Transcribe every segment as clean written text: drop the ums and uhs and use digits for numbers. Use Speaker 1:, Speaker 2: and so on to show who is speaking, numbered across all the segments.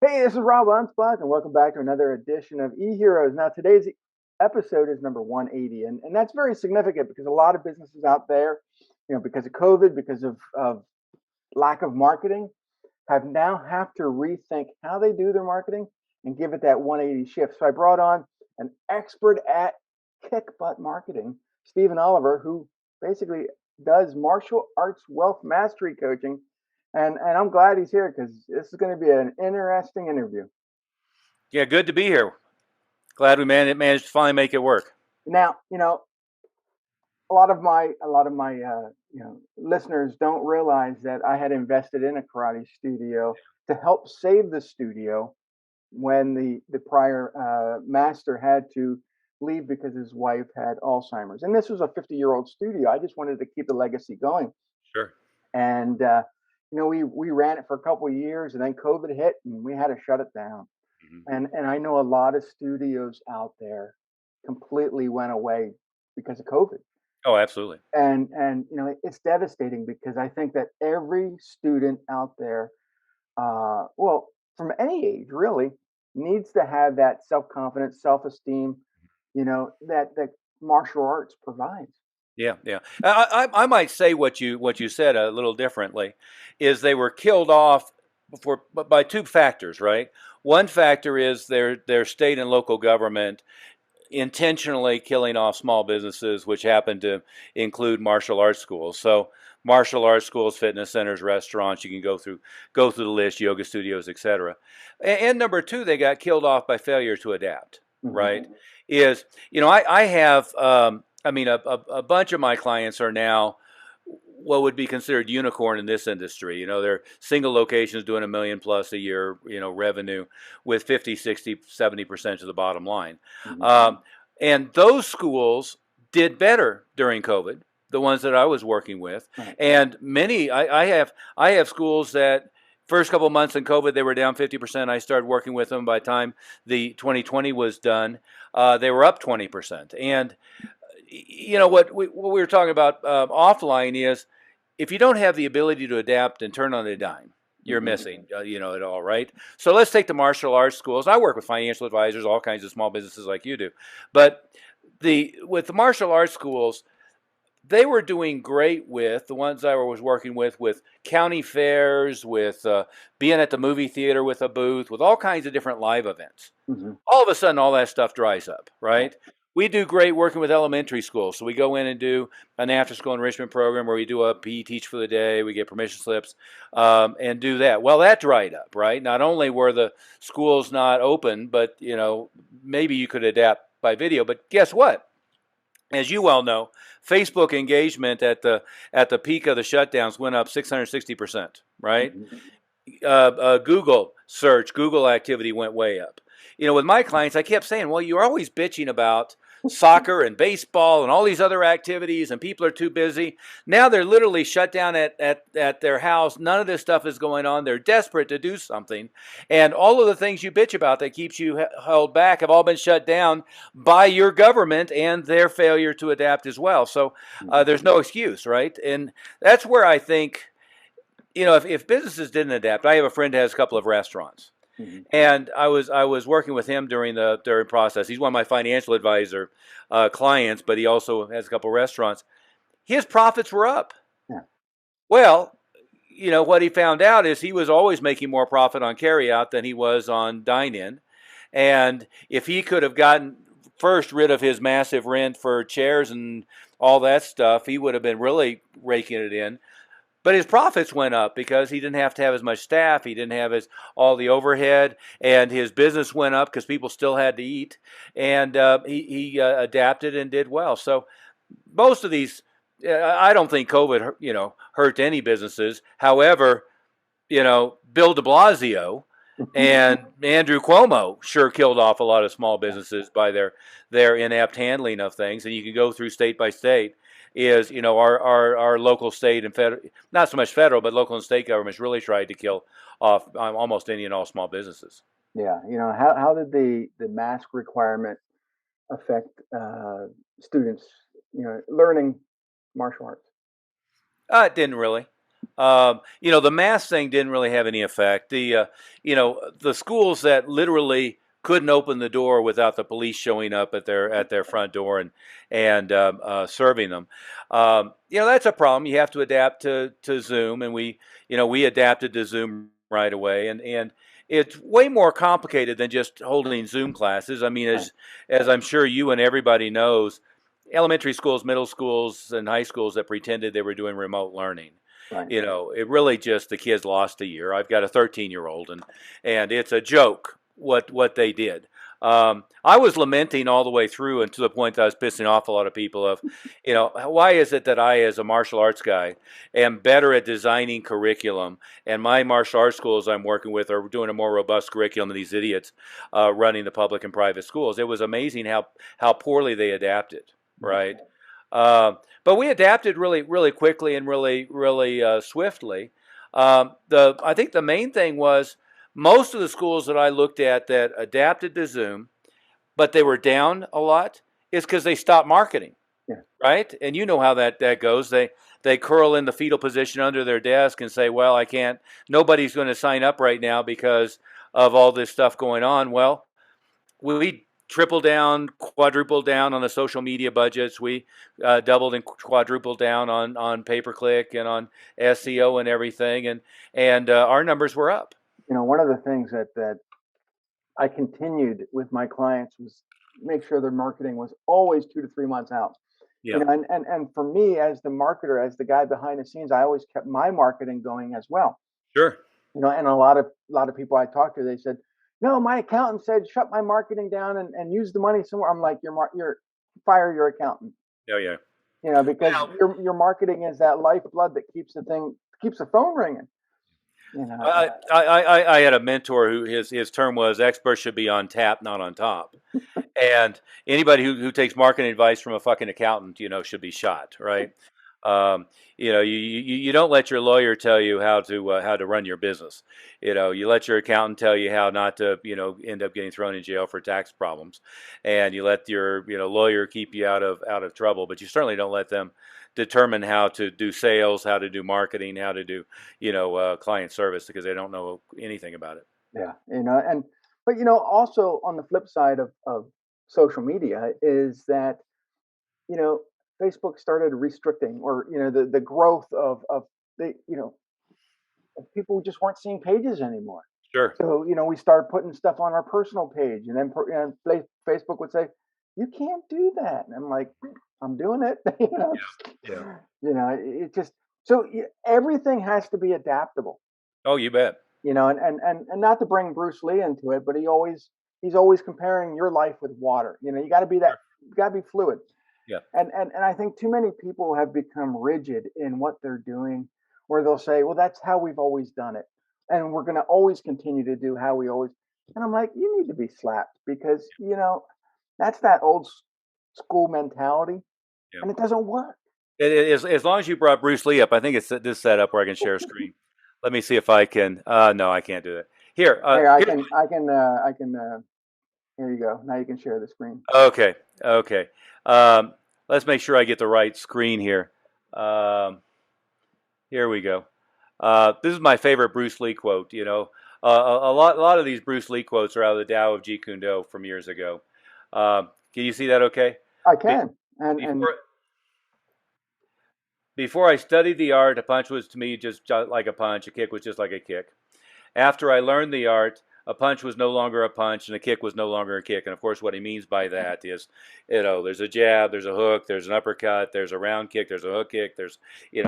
Speaker 1: Hey, this is Rob Anspach, and welcome back to another edition of eHeroes. Now, today's episode is number 180, and that's very significant because a lot of businesses out there, because of COVID, because of lack of marketing, have to rethink how they do their marketing and give it that 180 shift. So I brought on an expert at kick butt marketing, Stephen Oliver, who basically does martial arts wealth mastery coaching. And I'm glad he's here because this is going to be an interesting interview.
Speaker 2: Yeah, good to be here. Glad we managed to finally make it work.
Speaker 1: Now, a lot of my listeners don't realize that I had invested in a karate studio to help save the studio when the prior master had to leave because his wife had Alzheimer's. And this was a 50-year-old studio. I just wanted to keep the legacy going.
Speaker 2: Sure.
Speaker 1: And we ran it for a couple of years, and then COVID hit, and we had to shut it down.
Speaker 2: Hmm.
Speaker 1: And I know a lot of studios out there completely went away because of COVID.
Speaker 2: Oh, absolutely.
Speaker 1: And it's devastating because I think that every student out there, well, from any age really, needs to have that self-confidence, self-esteem, that martial arts provides.
Speaker 2: Yeah, yeah. I might say what you said a little differently, is they were killed off by two factors, right? One factor is their state and local government intentionally killing off small businesses, which happen to include martial arts schools. So martial arts schools, fitness centers, restaurants, you can go through the list, yoga studios, etc. And number two, they got killed off by failure to adapt.
Speaker 1: Hmm.
Speaker 2: Right? Is I have I mean a bunch of my clients are now what would be considered unicorn in this industry. They're single locations doing a million plus a year, revenue with 50, 60, 70% of the bottom line.
Speaker 1: Hmm.
Speaker 2: Um, and those schools did better during COVID, the ones that I was working with.
Speaker 1: Right.
Speaker 2: And many, I have schools that first couple of months in COVID, they were down 50%. I started working with them. By the time the 2020 was done, they were up 20%. And what we were talking about offline is if you don't have the ability to adapt and turn on a dime, you're
Speaker 1: Hmm.
Speaker 2: missing, it all, right? So let's take the martial arts schools. I work with financial advisors, all kinds of small businesses like you do, but with the martial arts schools, they were doing great with the ones I was working with county fairs, with being at the movie theater with a booth, with all kinds of different live events.
Speaker 1: Hmm.
Speaker 2: All of a sudden, all that stuff dries up,
Speaker 1: Right.
Speaker 2: right? We do great working with elementary schools. So we go in and do an after school enrichment program where we do a PE teach for the day, we get permission slips, and do that. Well, that dried up, right? Not only were the schools not open, but maybe you could adapt by video. But guess what? As you well know, Facebook engagement at the peak of the shutdowns went up 660%, right?
Speaker 1: Hmm.
Speaker 2: Google search, Google activity went way up. With my clients, I kept saying, well, you're always bitching about soccer and baseball and all these other activities, and people are too busy. Now they're literally shut down at their house. None of this stuff is going on. They're desperate to do something. And all of the things you bitch about that keeps you held back have all been shut down by your government and their failure to adapt as well. So there's no excuse, right? And that's where I think if businesses didn't adapt, I have a friend who has a couple of restaurants,
Speaker 1: Hmm.
Speaker 2: and I was working with him during process. He's one of my financial advisor clients, but he also has a couple of restaurants. His profits were up.
Speaker 1: Yeah.
Speaker 2: Well, what he found out is he was always making more profit on carryout than he was on dine-in, and if he could have gotten first rid of his massive rent for chairs and all that stuff, he would have been really raking it in. But his profits went up because he didn't have to have as much staff. He didn't have all the overhead, and his business went up because people still had to eat. And he adapted and did well. So most of these, I don't think COVID, hurt any businesses. However, Bill De Blasio and Andrew Cuomo sure killed off a lot of small businesses by their inept handling of things. And you can go through state by state. Is our local, state, and federal, not so much federal, but local and state governments really tried to kill off almost any and all small businesses.
Speaker 1: Yeah. How did the mask requirement affect students, learning martial arts?
Speaker 2: It didn't really. The mask thing didn't really have any effect. The schools that literally couldn't open the door without the police showing up at their front door and serving them. That's a problem. You have to adapt to Zoom, and we adapted to Zoom right away, and it's way more complicated than just holding Zoom classes. I mean,
Speaker 1: Right.
Speaker 2: as I'm sure you and everybody knows, elementary schools, middle schools, and high schools that pretended they were doing remote learning.
Speaker 1: Right.
Speaker 2: It really just the kids lost a year. I've got a 13-year-old, and it's a joke what they did. I was lamenting all the way through, and to the point that I was pissing off a lot of people. Why is it that I, as a martial arts guy, am better at designing curriculum, and my martial arts schools I'm working with are doing a more robust curriculum than these idiots running the public and private schools? It was amazing how poorly they adapted, right? But we adapted really, really quickly and really, really swiftly. I think the main thing was most of the schools that I looked at that adapted to Zoom, but they were down a lot, is because they stopped marketing,
Speaker 1: Yeah.
Speaker 2: right? And you know how that goes. They curl in the fetal position under their desk and say, "Well, I can't. Nobody's going to sign up right now because of all this stuff going on." Well, we tripled down, quadrupled down on the social media budgets. We doubled and quadrupled down on pay per click and on SEO and everything, and our numbers were up.
Speaker 1: One of the things that I continued with my clients was make sure their marketing was always 2 to 3 months out.
Speaker 2: Yeah,
Speaker 1: And for me as the marketer, as the guy behind the scenes, I always kept my marketing going as well.
Speaker 2: sure.
Speaker 1: And a lot of people I talked to, they said, no, my accountant said shut my marketing down and use the money somewhere. I'm like, you're fire your accountant.
Speaker 2: Oh yeah.
Speaker 1: Because
Speaker 2: Well,
Speaker 1: your marketing is that lifeblood that keeps the phone ringing. You know,
Speaker 2: I had a mentor who his term was experts should be on tap, not on top. And anybody who takes marketing advice from a fucking accountant, should be shot, right? You don't let your lawyer tell you how to run your business. You let your accountant tell you how not to, end up getting thrown in jail for tax problems, and you let your lawyer keep you out of trouble. But you certainly don't let them determine how to do sales, how to do marketing, how to do client service because they don't know anything about it.
Speaker 1: yeah, but also on the flip side of social media is that you know Facebook started restricting, or the growth of the people just weren't seeing pages anymore.
Speaker 2: Sure.
Speaker 1: So we started putting stuff on our personal page, and then Facebook would say, "You can't do that," and I'm like, "I'm doing it."
Speaker 2: Yeah. Yeah.
Speaker 1: It just so everything has to be adaptable.
Speaker 2: Oh, you bet.
Speaker 1: And not to bring Bruce Lee into it, but he's always comparing your life with water. You got to be
Speaker 2: Sure.
Speaker 1: you got to be fluid.
Speaker 2: Yeah.
Speaker 1: And I think too many people have become rigid in what they're doing, where they'll say, "Well, that's how we've always done it, and we're going to always continue to do how we always." And I'm like, you need to be slapped, because that's that old school mentality,
Speaker 2: Yeah.
Speaker 1: and it doesn't work.
Speaker 2: As long as you brought Bruce Lee up, I think it's this setup where I can share a screen. Let me see if I can. No, I can't do that. Here.
Speaker 1: Here, I can. Here you go. Now you can share the screen.
Speaker 2: Okay. Okay. Let's make sure I get the right screen here. Here we go. This is my favorite Bruce Lee quote. A lot of these Bruce Lee quotes are out of the Tao of Jeet Kune Do from years ago. Can you see that? Okay.
Speaker 1: I can. And
Speaker 2: Before before I studied the art, a punch was to me just like a punch. A kick was just like a kick. After I learned the art, a punch was no longer a punch and a kick was no longer a kick. And of course, what he means by that is, there's a jab, there's a hook, there's an uppercut, there's a round kick, there's a hook kick, there's,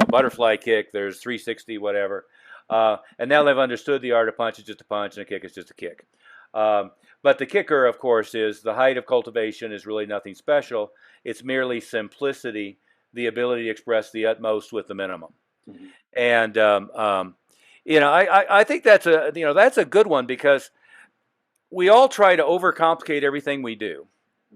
Speaker 2: butterfly kick, there's 360, whatever. And now they've understood the art of punch is just a punch and a kick is just a kick. But the kicker, of course, is the height of cultivation is really nothing special. It's merely simplicity, the ability to express the utmost with the minimum.
Speaker 1: Mhm.
Speaker 2: And I think that's a good one because we all try to overcomplicate everything we do,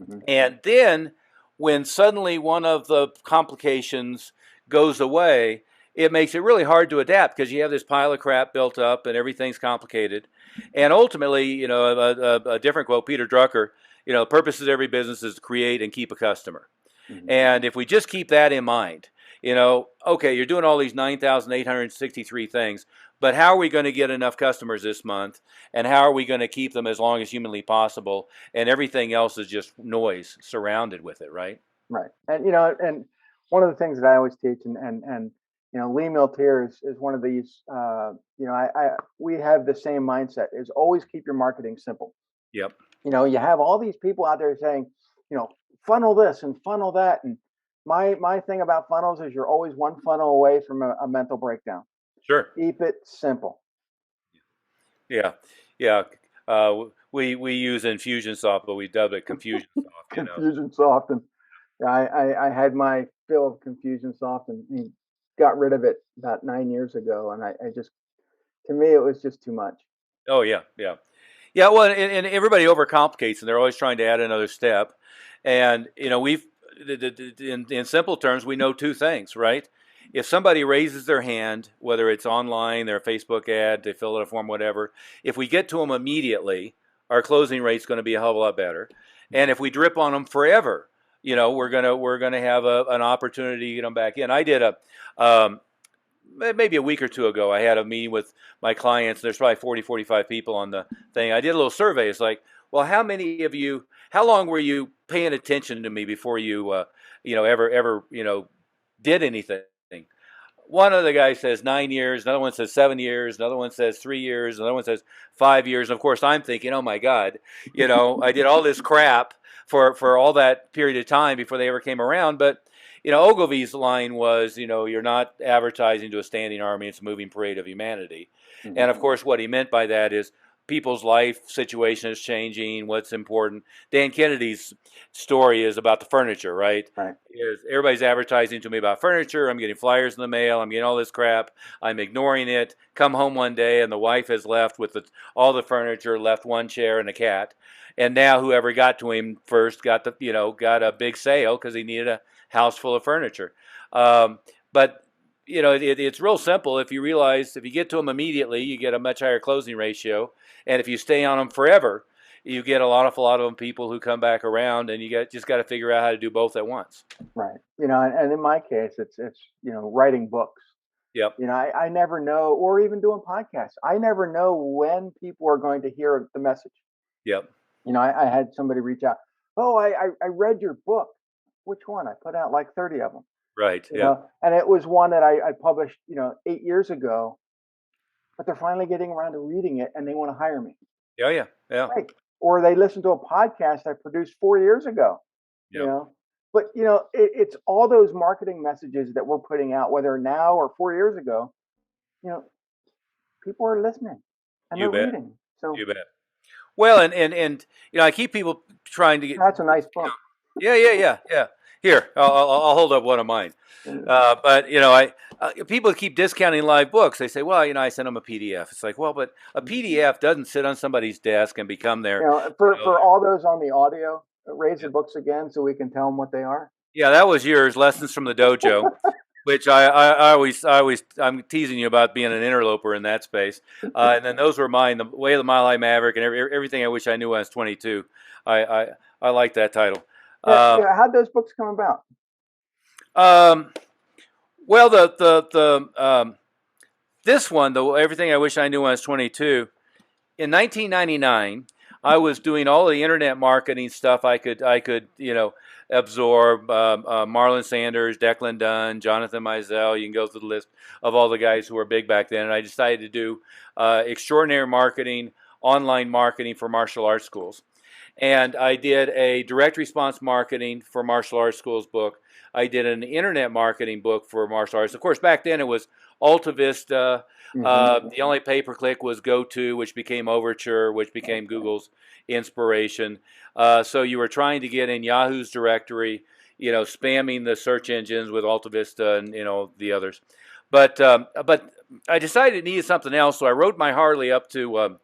Speaker 1: Mhm.
Speaker 2: and then when suddenly one of the complications goes away, it makes it really hard to adapt because you have this pile of crap built up and everything's complicated. And ultimately, a different quote, Peter Drucker, the purpose of every business is to create and keep a customer.
Speaker 1: Mhm.
Speaker 2: And if we just keep that in mind, Okay, you're doing all these 9,863 things, but how are we going to get enough customers this month? And how are we going to keep them as long as humanly possible? And everything else is just noise surrounded with it, right?
Speaker 1: Right. And and one of the things that I always teach, and Lee Miltier is one of these. I we have the same mindset: is always keep your marketing simple.
Speaker 2: Yep.
Speaker 1: You have all these people out there saying, funnel this and funnel that, and my thing about funnels is you're always one funnel away from a mental breakdown.
Speaker 2: Sure.
Speaker 1: Keep it simple.
Speaker 2: Yeah. Yeah. We use Infusionsoft, but we dubbed it Confusionsoft.
Speaker 1: Confusionsoft, and I had my fill of Confusionsoft and got rid of it about 9 years ago, and I just to me it was just too much.
Speaker 2: Oh yeah, yeah, yeah. Well, and everybody overcomplicates, and they're always trying to add another step. And we've in simple terms, we know two things, right? If somebody raises their hand, whether it's online, their Facebook ad, they fill out a form, whatever, if we get to them immediately, our closing rate's going to be a hell of a lot better. And if we drip on them forever, we're gonna have an opportunity to get them back in. I did maybe a week or two ago, I had a meeting with my clients. There's probably 40, 45 people on the thing. I did a little survey. It's like, well, how long were you paying attention to me before you, ever, did anything? One of the guys says 9 years, another one says 7 years, another one says 3 years, another one says 5 years. And of course, I'm thinking, oh my God, I did all this crap for all that period of time before they ever came around. But Ogilvy's line was, you're not advertising to a standing army; it's a moving parade of humanity. Mm-hmm. And of course, what he meant by that is people's life situation is changing. What's important? Dan Kennedy's story is about the furniture, right?
Speaker 1: Right.
Speaker 2: Everybody's advertising to me about furniture. I'm getting flyers in the mail. I'm getting all this crap. I'm ignoring it. Come home one day, and the wife has left with all the furniture, left one chair and a cat. And now whoever got to him first got got a big sale because he needed a house full of furniture. But it's real simple. If you get to them immediately, you get a much higher closing ratio. And if you stay on them forever, you get a lot of them people who come back around, and you just got to figure out how to do both at once.
Speaker 1: Right. And in my case, it's writing books.
Speaker 2: Yep.
Speaker 1: I never know, or even doing podcasts. I never know when people are going to hear the message.
Speaker 2: Yep.
Speaker 1: I had somebody reach out. Oh, I read your book. Which one? I put out like 30 of them.
Speaker 2: Right. Yeah.
Speaker 1: And it was one that I published, 8 years ago, but they're finally getting around to reading it and they want to hire me.
Speaker 2: Yeah. Yeah. Yeah.
Speaker 1: Right. Or they listen to a podcast I produced 4 years ago.
Speaker 2: Yep.
Speaker 1: But it's all those marketing messages that we're putting out, whether now or 4 years ago. People are listening and they're reading. So
Speaker 2: you bet. Well, and I keep people trying to get.
Speaker 1: That's a nice book.
Speaker 2: Yeah. Here, I'll hold up one of mine. But people keep discounting live books. They say, well, I sent them a PDF. It's like, well, but a PDF doesn't sit on somebody's desk and become their.
Speaker 1: For all those on the audio, raise the books again so we can tell them what they are.
Speaker 2: Yeah, that was yours. Lessons from the Dojo. Which I'm teasing you about being an interloper in that space. And then those were mine, The Way of the Mile High Maverick and everything I wish I knew when I was 22. I like that title.
Speaker 1: How'd those books come about?
Speaker 2: Well, this one, Everything I Wish I Knew When I Was 22, in 1999, I was doing all the internet marketing stuff I could absorb. Marlon Sanders, Declan Dunn, Jonathan Mizell. You can go through the list of all the guys who were big back then. And I decided to do extraordinary marketing, online marketing for martial arts schools. And I did a direct response marketing for martial arts schools book. I did an internet marketing book for martial arts. Of course, back then it was Alta Vista. The only pay-per-click was GoTo, which became Overture, which became Google's inspiration. So you were trying to get in Yahoo's directory, spamming the search engines with Alta Vista and the others. But I decided it needed something else, so I rode my Harley up to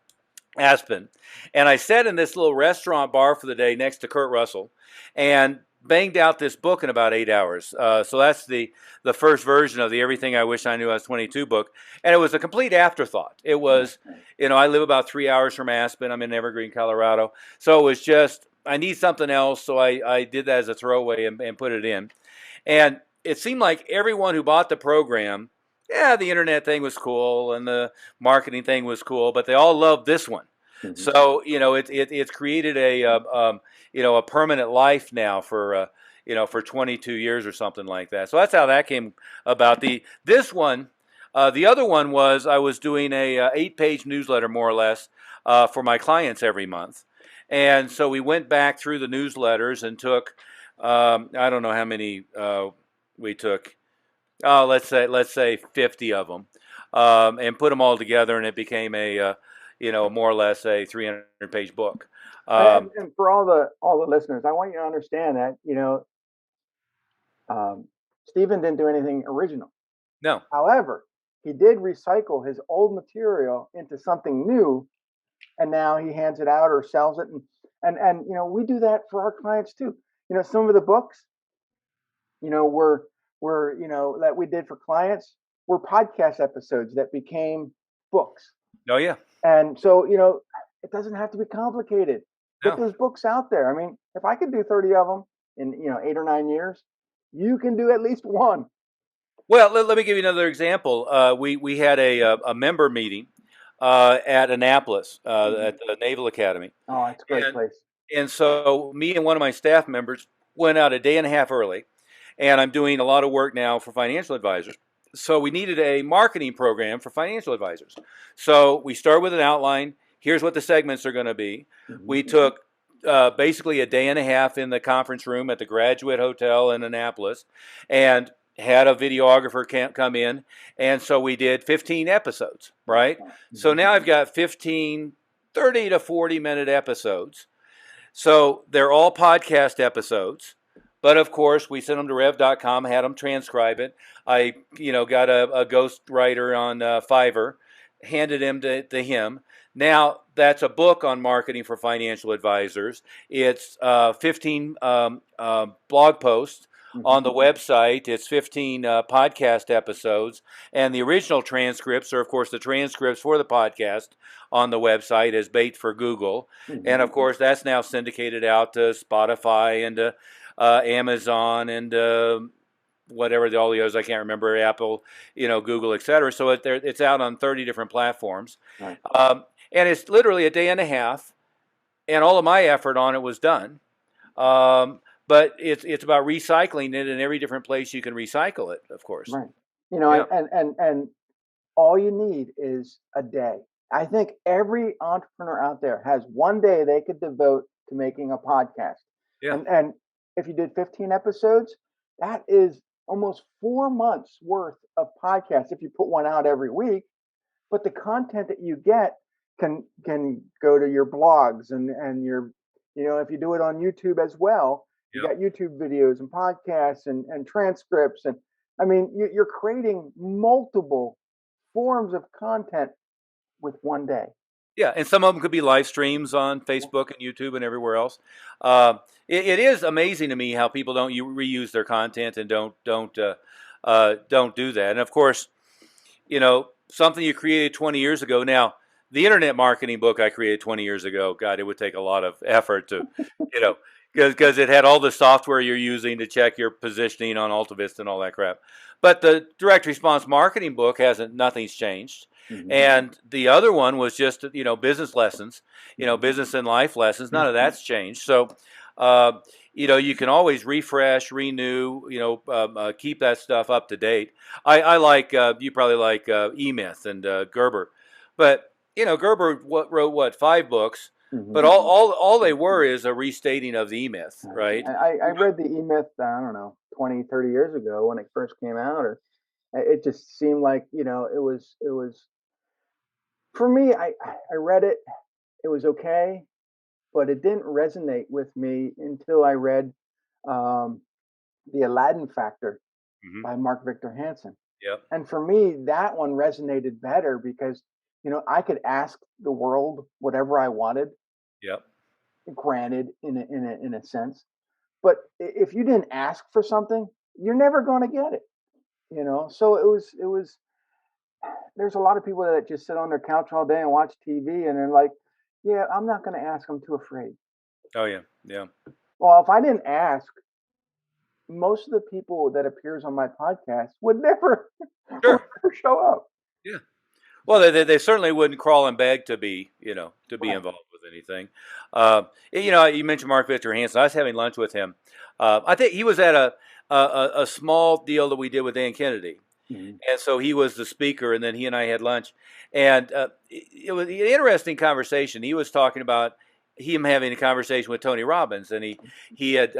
Speaker 2: Aspen, and I sat in this little restaurant bar for the day next to Kurt Russell, and banged out this book in about 8 hours. So that's the first version of the Everything I Wish I Knew I Was 22 book. And it was a complete afterthought. It was, I live about 3 hours from Aspen. I'm in Evergreen, Colorado. So it was just, I need something else. So I did that as a throwaway and put it in. And it seemed like everyone who bought the program, yeah, the internet thing was cool and the marketing thing was cool, but they all loved this one.
Speaker 1: Mhm.
Speaker 2: So it's created a permanent life now for for 22 years or something like that. So that's how that came about. This one, the other one was I was doing a 8-page newsletter more or less for my clients every month, and so we went back through the newsletters and took I don't know how many we took. Oh, let's say 50 of them, and put them all together, and it became more or less a 300-page book.
Speaker 1: And,
Speaker 2: Um,
Speaker 1: and for all the listeners, I want you to understand that um, Stephen didn't do anything original.
Speaker 2: no,
Speaker 1: However, he did recycle his old material into something new, and now he hands it out or sells it. And we do that for our clients too. Some of the books, were that we did for clients were podcast episodes that became books.
Speaker 2: oh yeah,
Speaker 1: And so, it doesn't have to be complicated. Put
Speaker 2: no.
Speaker 1: those books out there. I mean, if I could do 30 of them in, 8 or 9 years, you can do at least one.
Speaker 2: Well, let me give you another example. We had a member meeting at Annapolis
Speaker 1: Mhm.
Speaker 2: at the Naval Academy,
Speaker 1: Oh, it's a great
Speaker 2: and
Speaker 1: place.
Speaker 2: and so me and one of my staff members went out a day and a half early, and I'm doing a lot of work now for financial advisors. So we needed a marketing program for financial advisors. So we start with an outline. Here's what the segments are going to be.
Speaker 1: Mhm.
Speaker 2: We took basically a day and a half in the conference room at the Graduate Hotel in Annapolis, and had a videographer come in, and so we did 15 episodes, right? So
Speaker 1: Mhm.
Speaker 2: now I've got 15 30 to 40-minute episodes, so they're all podcast episodes. But of course, we sent them to rev.com, had them transcribe it. I, got a ghost writer on Fiverr, handed him to him. Now that's a book on marketing for financial advisors. It's 15 blog posts on
Speaker 1: Mhm.
Speaker 2: the website. It's 15 podcast episodes, and the original transcripts are, of course, the transcripts for the podcast on the website as bait for Google. And
Speaker 1: Mhm.
Speaker 2: of course, that's now syndicated out to Spotify and to Amazon and whatever all the others I can't remember, Apple, Google, etc. So it's out on 30 different platforms,
Speaker 1: Right.
Speaker 2: and it's literally a day and a half, and all of my effort on it was done. But it's about recycling it in every different place you can recycle it, of course.
Speaker 1: Right.
Speaker 2: Yeah,
Speaker 1: And all you need is a day. I think every entrepreneur out there has one day they could devote to making a podcast.
Speaker 2: yeah,
Speaker 1: And if you did 15 episodes, that is almost 4 months worth of podcasts if you put one out every week. But the content that you get can go to your blogs and your, if you do it on YouTube as well, you
Speaker 2: yeah.
Speaker 1: got YouTube videos and podcasts and transcripts. And I mean, you're creating multiple forms of content with one day.
Speaker 2: Yeah, and some of them could be live streams on Facebook and YouTube and everywhere else. It is amazing to me how people don't reuse their content and don't do that. And of course, something you created 20 years ago. Now, the internet marketing book I created 20 years ago, God, it would take a lot of effort to, you know, because it had all the software you're using to check your positioning on AltaVista and all that crap. But the direct response marketing book nothing's changed.
Speaker 1: Mm-hmm.
Speaker 2: And the other one was just, business lessons,
Speaker 1: Mm-hmm.
Speaker 2: business and life lessons. None of that's changed. So, uh, you can always refresh, renew, keep that stuff up to date. I like you probably like E-Myth and Gerber, but Gerber wrote what 5 books,
Speaker 1: Mm-hmm.
Speaker 2: but all they were is a restating of the E-Myth, right?
Speaker 1: I read the E-Myth, I don't know, 20, 30 years ago when it first came out, or it just seemed like, it was for me, I read it, it was okay, but it didn't resonate with me until I read um, The Aladdin Factor
Speaker 2: Hmm.
Speaker 1: by Mark Victor Hansen.
Speaker 2: Yep,
Speaker 1: And for me, that one resonated better because, I could ask the world whatever I wanted,
Speaker 2: yep.
Speaker 1: granted in a sense. But if you didn't ask for something, you're never going to get it. So it was. There's a lot of people that just sit on their couch all day and watch TV, and they're like, "Yeah, I'm not going to ask. I'm too afraid."
Speaker 2: Oh yeah, yeah.
Speaker 1: Well, if I didn't ask, most of the people that appears on my podcast would never would
Speaker 2: Sure.
Speaker 1: never show up.
Speaker 2: Yeah. Well, they certainly wouldn't crawl and beg to be, to be
Speaker 1: Right.
Speaker 2: involved with anything. You mentioned Mark Victor Hansen. I was having lunch with him. I think he was at a small deal that we did with Dan Kennedy.
Speaker 1: Mhm.
Speaker 2: And so he was the speaker, and then he and I had lunch. And it was an interesting conversation. He was talking about him having a conversation with Tony Robbins, and he had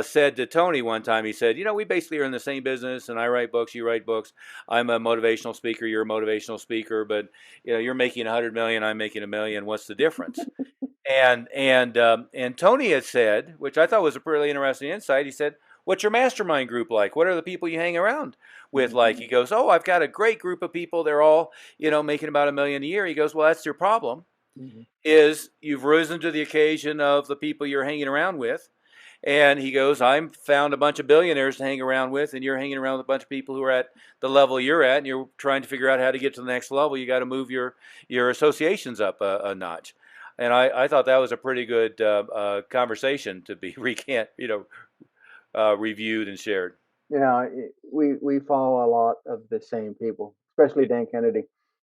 Speaker 2: said to Tony one time, he said, we basically are in the same business, and I write books, you write books. I'm a motivational speaker, you're a motivational speaker, but you're making 100 million, I'm making a million. What's the difference? And Tony had said, which I thought was a pretty interesting insight. He said, "What's your mastermind group like? What are the people you hang around with
Speaker 1: Mhm.
Speaker 2: like?" He goes, "Oh, I've got a great group of people. They're all making about a million a year." He goes, "Well, that's your problem.
Speaker 1: Mhm.
Speaker 2: Is you've risen to the occasion of the people you're hanging around with." And he goes, "I'm found a bunch of billionaires to hang around with, and you're hanging around with a bunch of people who are at the level you're at, and you're trying to figure out how to get to the next level. You got to move your associations up a notch." And I thought that was a pretty good conversation to be reviewed and shared.
Speaker 1: We follow a lot of the same people, especially
Speaker 2: Yeah,
Speaker 1: Dan Kennedy.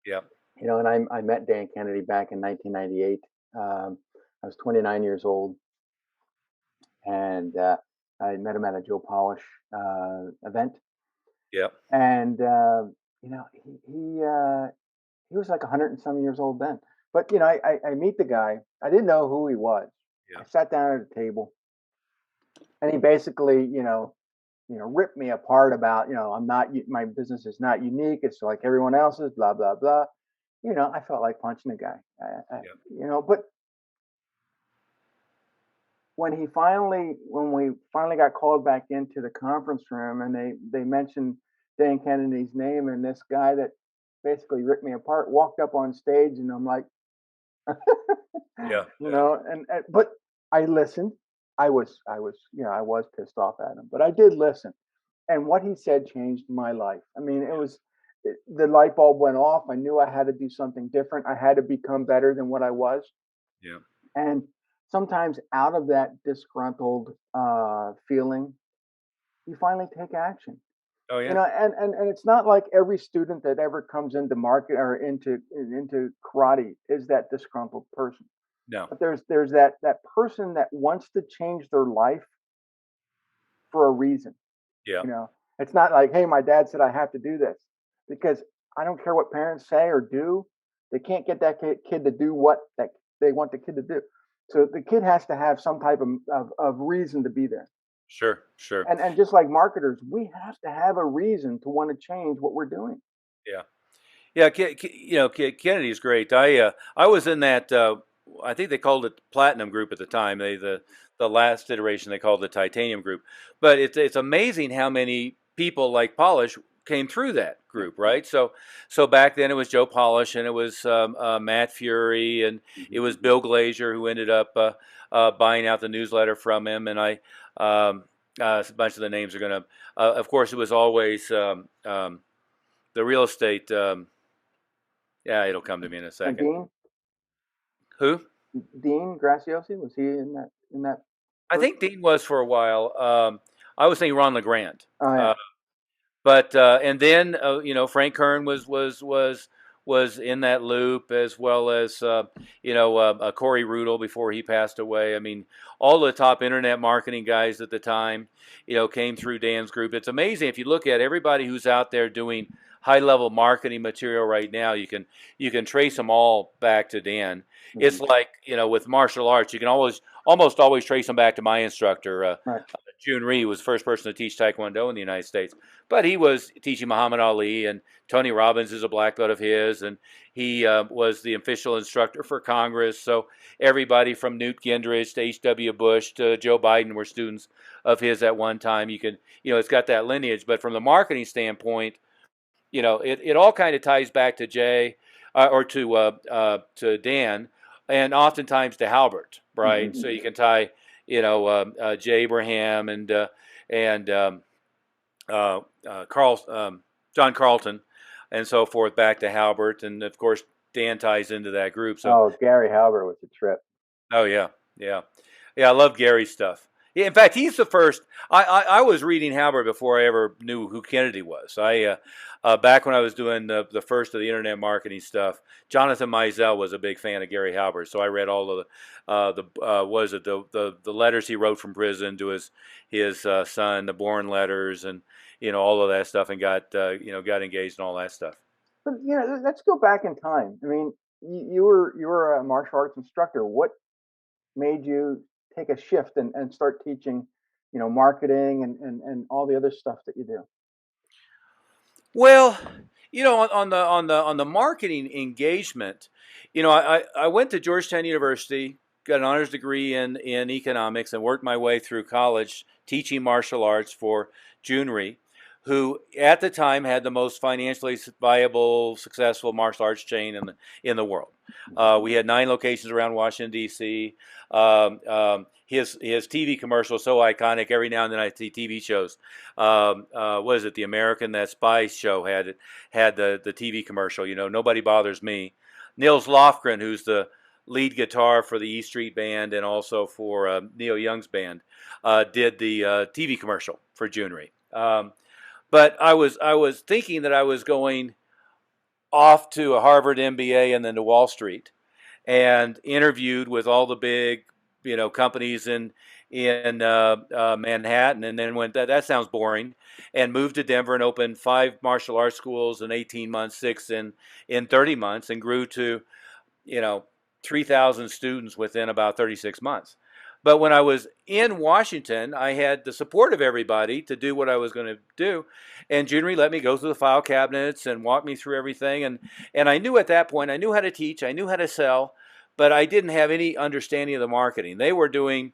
Speaker 2: yeah,
Speaker 1: And I met Dan Kennedy back in 1998. I was 29 years old, and I met him at a Joe Polish event.
Speaker 2: yeah,
Speaker 1: And he was like 100 and some years old then. But I meet the guy. I didn't know who he was.
Speaker 2: yeah,
Speaker 1: I sat down at a table, and he basically, ripped me apart about, I'm not, my business is not unique. It's like everyone else's, blah blah blah. I felt like punching the guy.
Speaker 2: yeah,
Speaker 1: But when we finally got called back into the conference room, and they mentioned Dan Kennedy's name, and this guy that basically ripped me apart walked up on stage, and I'm like,
Speaker 2: yeah,
Speaker 1: but I listened. I was pissed off at him, but I did listen. And what he said changed my life. I mean, the light bulb went off. I knew I had to do something different. I had to become better than what I was.
Speaker 2: yeah.
Speaker 1: And sometimes out of that disgruntled feeling, you finally take action.
Speaker 2: Oh yeah.
Speaker 1: And it's not like every student that ever comes into market or into karate is that disgruntled person.
Speaker 2: No.
Speaker 1: But there's that person that wants to change their life for a reason.
Speaker 2: Yeah.
Speaker 1: You know, it's not like, hey, my dad said I have to do this, because I don't care what parents say or do. They can't get that kid to do what that they want the kid to do. So the kid has to have some type of reason to be there.
Speaker 2: Sure. Sure.
Speaker 1: And just like marketers, we have to have a reason to want to change what we're doing.
Speaker 2: Yeah. Yeah. Kennedy's great. I was in that. I think they called it Platinum Group at the time. The last iteration they called the Titanium Group. But it's amazing how many people like Polish came through that
Speaker 1: Yeah.
Speaker 2: group, right? So back then it was Joe Polish, and it was Matt Fury, and it
Speaker 1: Mhm.
Speaker 2: was Bill Glazier, who ended up buying out the newsletter from him. And a bunch of the names are going to. Of course, it was always the real estate. Yeah, it'll come to me in a
Speaker 1: And
Speaker 2: second. Who?
Speaker 1: Dean Graciosi, was he in that
Speaker 2: I
Speaker 1: group?
Speaker 2: think Dean was for a while. I was saying Ron LeGrand.
Speaker 1: Oh yeah.
Speaker 2: But and then Frank Kern was in that loop, as well as Corey Rudel before he passed away. I mean, all the top internet marketing guys at the time, came through Dan's group. It's amazing if you look at everybody who's out there doing high level marketing material right now. You can trace them all back to Dan. It's
Speaker 1: Mhm.
Speaker 2: like with martial arts, you can almost always trace them back to my instructor.
Speaker 1: Right.
Speaker 2: Jun Rhee was the first person to teach Taekwondo in the United States, but he was teaching Muhammad Ali, and Tony Robbins is a black belt of his, and he was the official instructor for Congress. So everybody from Newt Gingrich to H.W. Bush to Joe Biden were students of his at one time. It's got that lineage, but from the marketing standpoint, it all kind of ties back to Jay or to Dan, and oftentimes to Halbert, right?
Speaker 1: Mhm.
Speaker 2: So you can tie, Jay Abraham and Carl, John Carlton, and so forth, back to Halbert, and of course Dan ties into that group. So,
Speaker 1: Oh, Gary Halbert was a trip.
Speaker 2: oh yeah, yeah, yeah. I love Gary's stuff. Yeah, in fact, he's the first. I was reading Halbert before I ever knew who Kennedy was. Back when I was doing the first of the internet marketing stuff, Jonathan Meisel was a big fan of Gary Halbert, so I read all of the letters he wrote from prison to his son, the Bourne letters, and all of that stuff, and got engaged in all that stuff.
Speaker 1: But let's go back in time. I mean, you were a martial arts instructor. What made you take a shift and start teaching, marketing and all the other stuff that you do?
Speaker 2: Well, on the marketing engagement, I went to Georgetown University, got an honors degree in economics, and worked my way through college teaching martial arts for Junri, who at the time had the most financially viable, successful martial arts chain in the world. We had 9 locations around Washington D.C. His TV commercial is so iconic. Every now and then I see TV shows. What is it? The American That Spy show had the TV commercial. Nobody bothers me. Nils Lofgren, who's the lead guitar for the E Street Band and also for Neil Young's band, did the TV commercial for Junri. But I was thinking that I was going off to a Harvard MBA and then to Wall Street, and interviewed with all the big, companies in Manhattan, and then went that sounds boring, and moved to Denver and opened 5 martial arts schools in 18 months, 6 in 30 months, and grew to you know 3,000 students within about 36 months. But when I was in Washington, I had the support of everybody to do what I was going to do, and Junri let me go through the file cabinets and walk me through everything. And I knew at that point, I knew how to teach, I knew how to sell, but I didn't have any understanding of the marketing. They were doing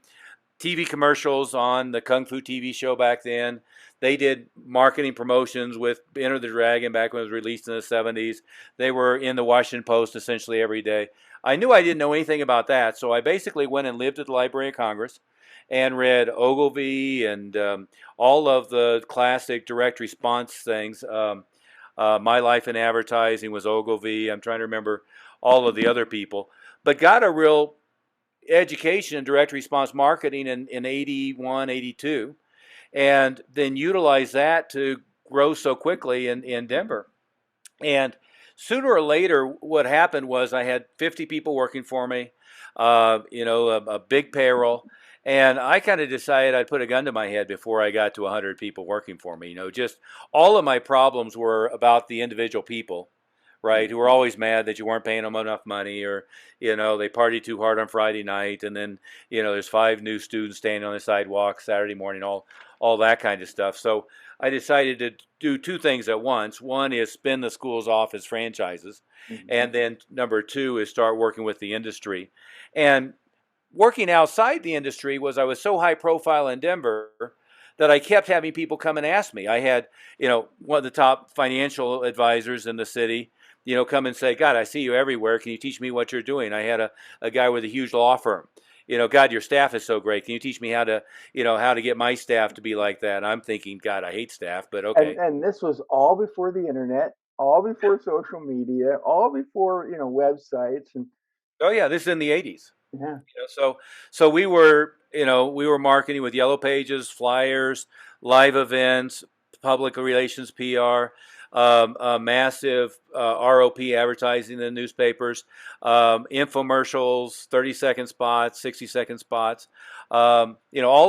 Speaker 2: TV commercials on the Kung Fu TV show back then. They did marketing promotions with Enter the Dragon back when it was released in the 70s. They were in the Washington Post essentially every day. I knew I didn't know anything about that, so I basically went and lived at the Library of Congress and read Ogilvy and all of the classic direct response things. My Life in Advertising was Ogilvy. I'm trying to remember all of the other people, but got a real education in direct response marketing in 81, 82, and then utilized that to grow so quickly in Denver. And sooner or later, what happened was I had 50 people working for me, a big payroll. And I kind of decided I'd put a gun to my head before I got to 100 people working for me. Just all of my problems were about the individual people, right? Who were always mad that you weren't paying them enough money, or they party too hard on Friday night, and then there's 5 new students standing on the sidewalk Saturday morning, all that kind of stuff. So I decided to do 2 things at once. One is spin the schools off as franchises, and then number 2 is start working with the industry. And working outside the industry was I was so high profile in Denver that I kept having people come and ask me. I had, one of the top financial advisors in the city, come and say, God, I see you everywhere. Can you teach me what you're doing? I had a guy with a huge law firm. God, your staff is so great. Can you teach me how to get my staff to be like that? I'm thinking, God, I hate staff, but okay.
Speaker 1: And this was all before the internet, all before social media, all before websites, and
Speaker 2: Oh yeah, this is in the 80s.
Speaker 1: yeah.
Speaker 2: So we were marketing with yellow pages, flyers, live events, public relations, PR, massive ROP advertising in the newspapers, infomercials, 30-second spots, 60-second spots, all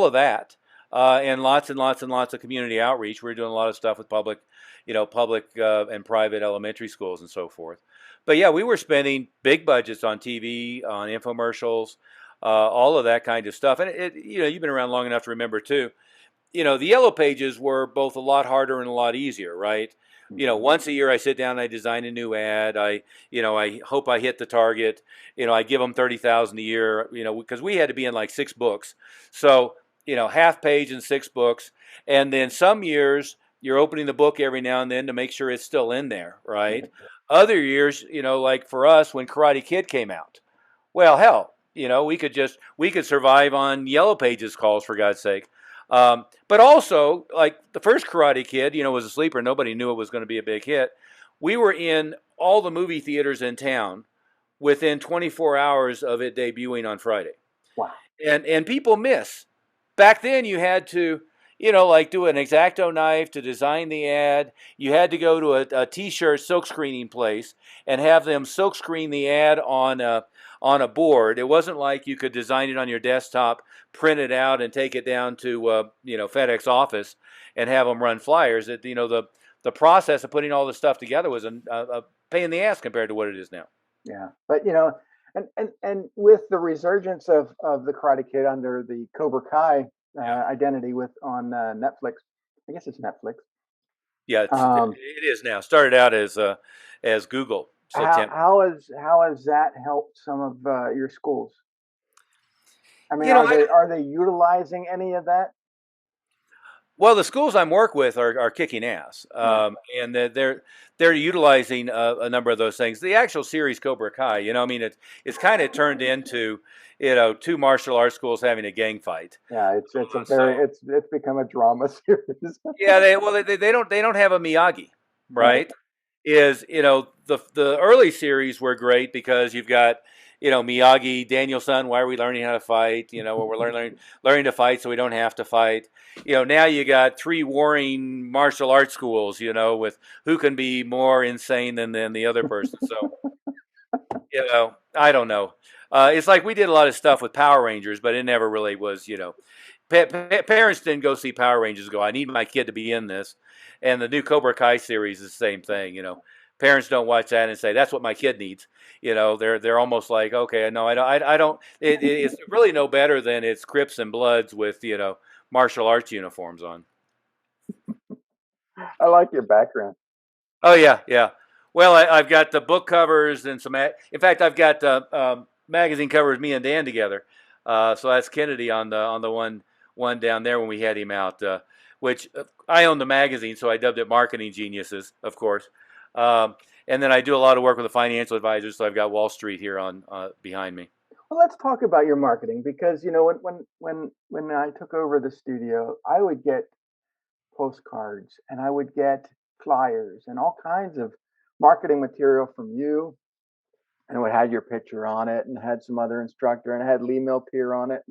Speaker 2: of that, and lots and lots and lots of community outreach. We were doing a lot of stuff with public and private elementary schools and so forth. But yeah, we were spending big budgets on TV, on infomercials, all of that kind of stuff. And you've been around long enough to remember too. The yellow pages were both a lot harder and a lot easier, right? Once a year I sit down and I design a new ad. I hope I hit the target. I give them 30,000 a year. Because we had to be in like 6 books, so half page and 6 books, and then some years you're opening the book every now and then to make sure it's still in there, right? Other years, like for us when Karate Kid came out, well, hell, we could survive on Yellow Pages calls, for God's sake. But also, like the first Karate Kid, was a sleeper. Nobody knew it was going to be a big hit. We were in all the movie theaters in town within 24 hours of it debuting on Friday.
Speaker 1: Wow.
Speaker 2: And people miss back then you had to, like do an X-Acto knife to design the ad. You had to go to a T-shirt silk screening place and have them silk screen the ad on a board. It wasn't like you could design it on your desktop, print it out, and take it down to FedEx office and have them run flyers. The process of putting all this stuff together was a pain in the ass compared to what it is now.
Speaker 1: Yeah, but and with the resurgence of the Karate Kid under the Cobra Kai
Speaker 2: Yeah,
Speaker 1: identity with on Netflix, I guess it's Netflix.
Speaker 2: yeah,
Speaker 1: Um,
Speaker 2: it is now. Started out as Google. So
Speaker 1: how has that helped some of your schools? I mean,
Speaker 2: you know,
Speaker 1: are they utilizing any of that?
Speaker 2: well, the schools I'm work with are kicking ass,
Speaker 1: Yeah,
Speaker 2: and they're utilizing a number of those things. The actual series Cobra Kai, I mean, it's kind of turned into two martial arts schools having a gang fight.
Speaker 1: yeah. It's a
Speaker 2: So
Speaker 1: very it's become a drama series.
Speaker 2: yeah, they don't have a Miyagi,
Speaker 1: Right.
Speaker 2: right? Is the early series were great because you've got Miyagi, Daniel-san. Why are we learning how to fight? Well, we're learning to fight so we don't have to fight. Now you got three warring martial arts schools. With who can be more insane than the other person. So I don't know. It's like we did a lot of stuff with Power Rangers, but it never really was. Parents didn't go see Power Rangers. And go, I need my kid to be in this, and the new Cobra Kai series is the same thing. Parents don't watch that and say that's what my kid needs. They're almost like, okay, no, I don't. It's really no better than it's Crips and Bloods with martial arts uniforms on.
Speaker 1: I like your background.
Speaker 2: Oh yeah, yeah. Well, I've got the book covers and some. In fact, I've got magazine covers me and Dan together. So that's Kennedy on the one down there when we had him out. Which I own the magazine, so I dubbed it Marketing Geniuses, of course. And then I do a lot of work with the financial advisors, so I've got Wall Street here on behind me.
Speaker 1: Well, let's talk about your marketing because when I took over the studio, I would get postcards and I would get flyers and all kinds of marketing material from you, and it had your picture on it and had some other instructor and it had Lee Milpier on it,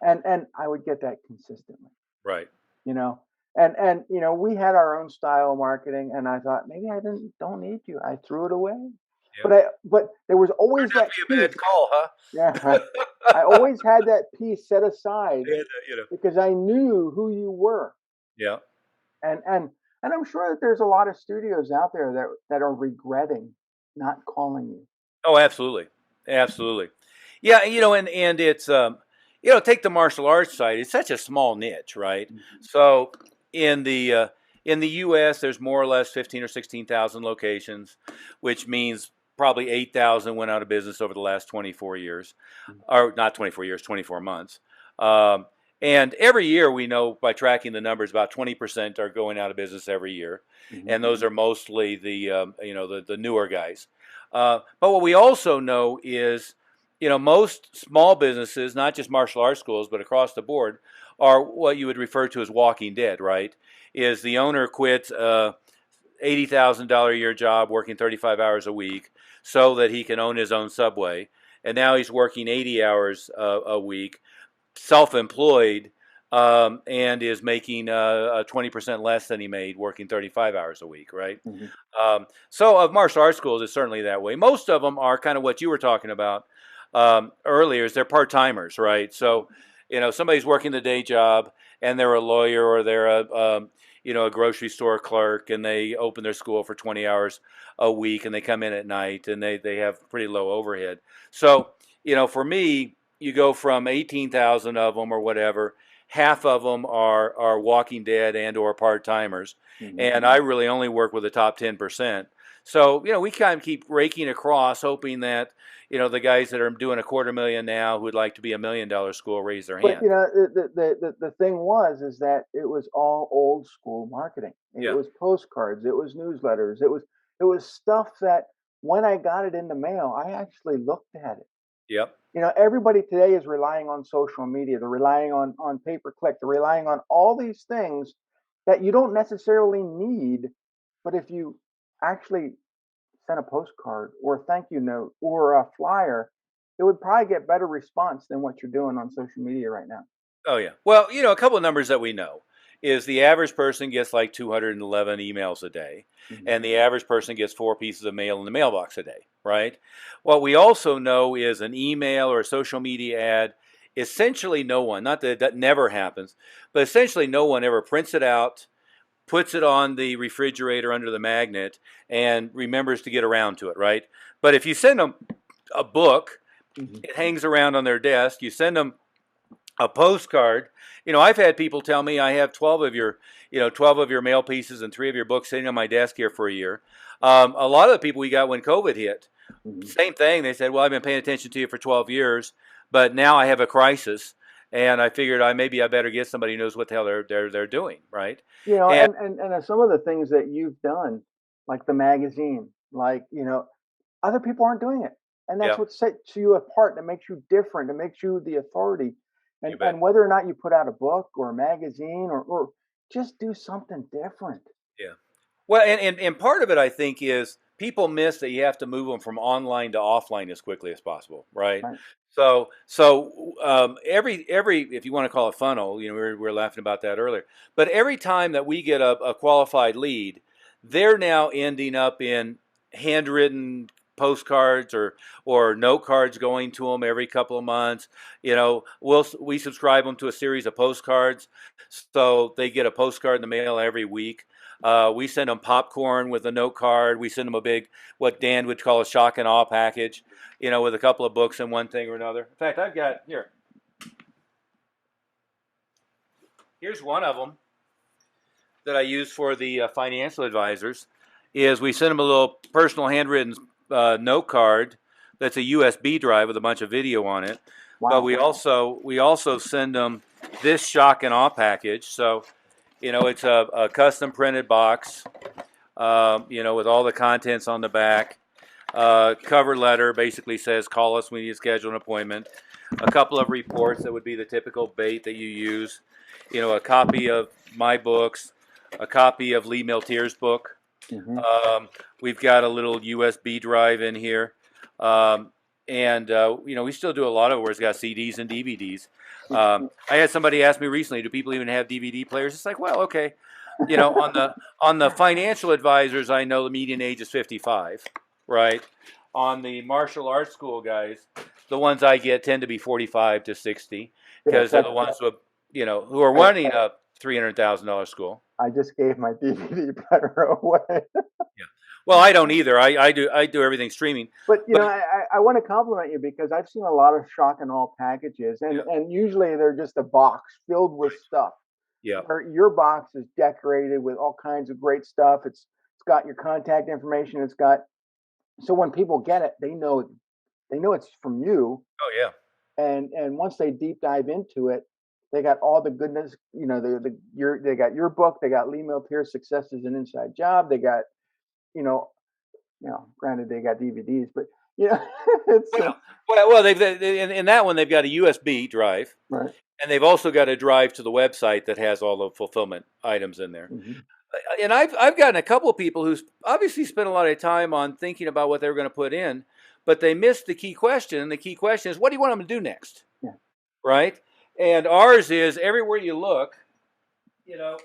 Speaker 2: Yep.
Speaker 1: and I would get that consistently,
Speaker 2: Right.
Speaker 1: you know. And we had our own style of marketing, and I thought maybe I don't need you. I threw it away,
Speaker 2: Yep.
Speaker 1: but there was always
Speaker 2: Turned out
Speaker 1: that
Speaker 2: to be a bad
Speaker 1: piece.
Speaker 2: call, huh?
Speaker 1: Yeah, I always had that piece set aside
Speaker 2: And,
Speaker 1: because I knew who you were,
Speaker 2: yeah.
Speaker 1: and and and I'm sure that there's a lot of studios out there that are regretting not calling you.
Speaker 2: Oh, absolutely, absolutely. Yeah, and it's take the martial arts side. It's such a small niche, right?
Speaker 1: Mhm.
Speaker 2: So in the uh, in the U.S., there's more or less 15 or 16,000 locations, which means probably 8,000 went out of business over the last 24 years, or not 24 years, 24 months. Um, and every year, we know by tracking the numbers, about 20% are going out of business every year,
Speaker 1: Mhm.
Speaker 2: and those are mostly the newer guys. But what we also know is, most small businesses, not just martial arts schools, but across the board, are what you would refer to as walking dead, right? Is the owner quits a $80,000 a year job working 35 hours a week so that he can own his own Subway. And now he's working 80 hours a week, self-employed, and is making 20% less than he made working 35 hours a week, right?
Speaker 1: Mhm.
Speaker 2: So of martial arts schools, it's certainly that way. Most of them are kind of what you were talking about earlier. Is they're part timers, right? So somebody's working the day job and they're a lawyer or they're a grocery store clerk and they open their school for 20 hours a week and they come in at night and they have pretty low overhead. So for me, you go from 18,000 of them or whatever. Half of them are Walking Dead and or part timers,
Speaker 1: Mhm.
Speaker 2: and I really only work with the top 10%. So we kind of keep raking across, hoping that the guys that are doing a quarter million now who would like to be $1 million school raise their
Speaker 1: But
Speaker 2: hand.
Speaker 1: the thing was is that it was all old school marketing. It
Speaker 2: Yeah.
Speaker 1: was postcards, it was newsletters, it was stuff that when I got it in the mail, I actually looked at it.
Speaker 2: Yep.
Speaker 1: Everybody today is relying on social media. They're relying on pay per click. They're relying on all these things that you don't necessarily need. But if you actually sent a postcard or a thank you note or a flyer, it would probably get better response than what you're doing on social media right now.
Speaker 2: Oh yeah. Well, a couple of numbers that we know is the average person gets like 211 emails a day,
Speaker 1: Hmm.
Speaker 2: and the average person gets 4 pieces of mail in the mailbox a day, right? What we also know is an email or a social media ad, essentially no one, not that that never happens, but essentially no one ever prints it out, puts it on the refrigerator under the magnet, and remembers to get around to it, right? But if you send them a book,
Speaker 1: Hmm.
Speaker 2: it hangs around on their desk. You send them a postcard. I've had people tell me I have 12 of your, 12 of your mail pieces and 3 of your books sitting on my desk here for a year. A lot of the people we got when COVID hit,
Speaker 1: Hmm.
Speaker 2: same thing. They said, "Well, I've been paying attention to you for 12 years, but now I have a crisis, and I figured I better get somebody who knows what the hell they're doing, right?" And
Speaker 1: And some of the things that you've done, like the magazine, like, other people aren't doing it. And that's
Speaker 2: yeah,
Speaker 1: what sets you apart, that makes you different, that makes you the authority.
Speaker 2: you bet.
Speaker 1: And whether or not you put out a book or a magazine or just do something different.
Speaker 2: Yeah. Well, and part of it, I think, is people miss that you have to move them from online to offline as quickly as possible, right?
Speaker 1: Right.
Speaker 2: So every if you want to call it funnel, we were laughing about that earlier. But every time that we get a qualified lead, they're now ending up in handwritten postcards or note cards going to them every couple of months. We subscribe them to a series of postcards, so they get a postcard in the mail every week. We send them popcorn with a note card. We send them a big, what Dan would call a shock and awe package, with a couple of books and one thing or another. In fact, I've got here. Here's one of them that I use for the financial advisors. Is we send them a little personal handwritten note card that's a USB drive with a bunch of video on it. But
Speaker 1: Wow.
Speaker 2: we also send them this shock and awe package. So it's a custom printed box, with all the contents on the back. Cover letter basically says, "Call us when you schedule an appointment." A couple of reports that would be the typical bait that you use. A copy of my books, a copy of Lee Miltier's book.
Speaker 1: Hmm.
Speaker 2: Um, we've got a little USB drive in here. Um, and we still do a lot of it where it's got CDs and DVDs. I had somebody ask me recently, "Do people even have DVD players?" It's like, well, okay. On the financial advisors, I know the median age is 55, right? On the martial arts school guys, the ones I get tend to be 45 to 60
Speaker 1: Yes,
Speaker 2: because they're the ones who are
Speaker 1: I,
Speaker 2: running a $300,000 school.
Speaker 1: I just gave my DVD player away.
Speaker 2: Yeah. Well, I don't either. I do everything streaming,
Speaker 1: But
Speaker 2: but
Speaker 1: I want to compliment you because I've seen a lot of shock and awe packages,
Speaker 2: yeah,
Speaker 1: and usually they're just a box filled with
Speaker 2: right.
Speaker 1: stuff.
Speaker 2: Yeah,
Speaker 1: Your box is decorated with all kinds of great stuff. It's got your contact information. It's got, so when people get it, they know it's from you,
Speaker 2: oh yeah,
Speaker 1: and once they deep dive into it, they got all the goodness. They got your book. They got Lee Miltier's Success is an Inside Job. They got, you know granted they got DVDs, but yeah, it's
Speaker 2: well, in that one they've got a USB drive,
Speaker 1: right.
Speaker 2: and they've also got a drive to the website that has all the fulfillment items in there.
Speaker 1: Hmm.
Speaker 2: And I've gotten a couple of people who obviously spent a lot of time on thinking about what they were going to put in, but they missed the key question. And the key question is, what do you want them to do next,
Speaker 1: Yeah.
Speaker 2: right? And ours is everywhere you look, you know,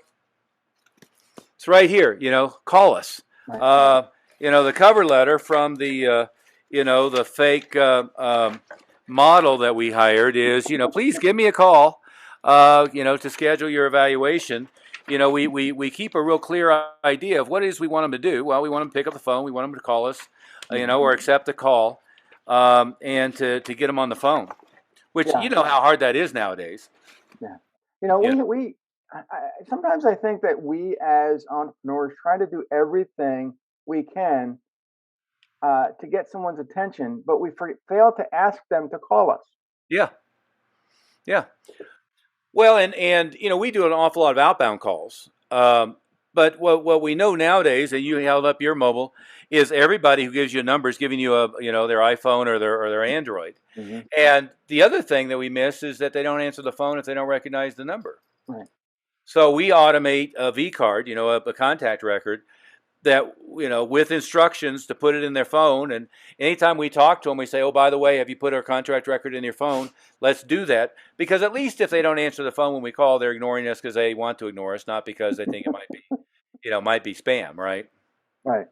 Speaker 2: it's right here. Call us.
Speaker 1: Right.
Speaker 2: The cover letter from the fake model that we hired is, please give me a call, to schedule your evaluation. We keep a real clear idea of what it is we want them to do. Well, we want them to pick up the phone. We want them to call us,
Speaker 1: Hmm.
Speaker 2: or accept a call, and to get them on the phone, which
Speaker 1: Yeah.
Speaker 2: you know how hard that is nowadays.
Speaker 1: Yeah.
Speaker 2: Yeah.
Speaker 1: Sometimes I think that we as entrepreneurs try to do everything we can to get someone's attention, but we fail to ask them to call us.
Speaker 2: Yeah. Yeah. Well, and we do an awful lot of outbound calls. But what we know nowadays, and you held up your mobile, is everybody who gives you a number is giving you their iPhone or their Android.
Speaker 1: Hmm.
Speaker 2: And the other thing that we miss is that they don't answer the phone if they don't recognize the number.
Speaker 1: Right.
Speaker 2: So we automate a V card, a contact record that with instructions to put it in their phone. And anytime we talk to them, we say, "Oh, by the way, have you put our contract record in your phone? Let's do that." Because at least if they don't answer the phone when we call, they're ignoring us because they want to ignore us, not because they think it might be spam, right?
Speaker 1: Right.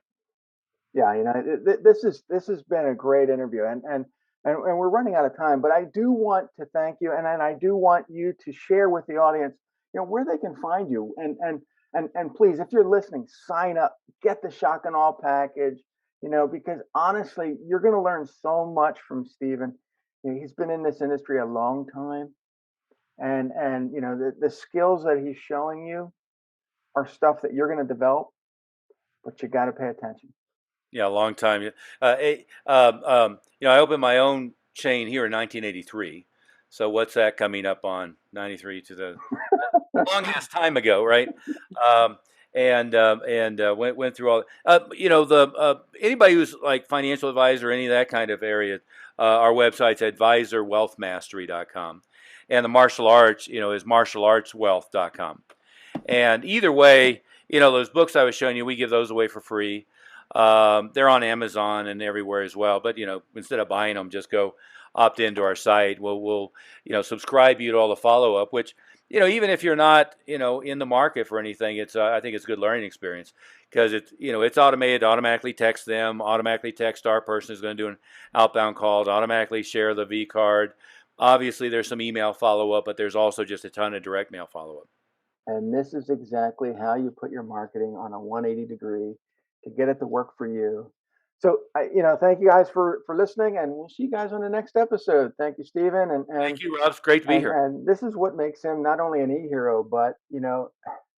Speaker 1: Yeah, this has been a great interview, and we're running out of time. But I do want to thank you, and I do want you to share with the audience, where they can find you, and please, if you're listening, sign up, get the shock and all package, because honestly, you're going to learn so much from Stephen. He's been in this industry a long time, and the skills that he's showing you are stuff that you're going to develop, but you got to pay attention.
Speaker 2: Yeah, a long time. I opened my own chain here in 1983. So what's that coming up on 93 to the longest time ago, right? Um, and went through all. The anybody who's like financial advisor, any of that kind of area, our website's advisorwealthmastery.com, and the martial arts, is martialartswealth.com. And either way, those books I was showing you, we give those away for free. They're on Amazon and everywhere as well. But instead of buying them, just go opt into our site. We'll subscribe you to all the follow up. Which even if you're not in the market for anything, it's I think it's a good learning experience because it's automated. Automatically text them. Automatically text our person who's going to do an outbound call. Automatically share the V card. Obviously, there's some email follow up, but there's also just a ton of direct mail follow up.
Speaker 1: And this is exactly how you put your marketing on a 180 degree to get it to work for you. So, thank you guys for listening, and we'll see you guys on the next episode. Thank you, Stephen,
Speaker 2: Thank you, Rob. It's great to be here.
Speaker 1: and this is what makes him not only an e-hero, but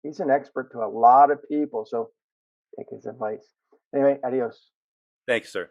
Speaker 1: he's an expert to a lot of people. So take his advice. Anyway, adios.
Speaker 2: Thank you, sir.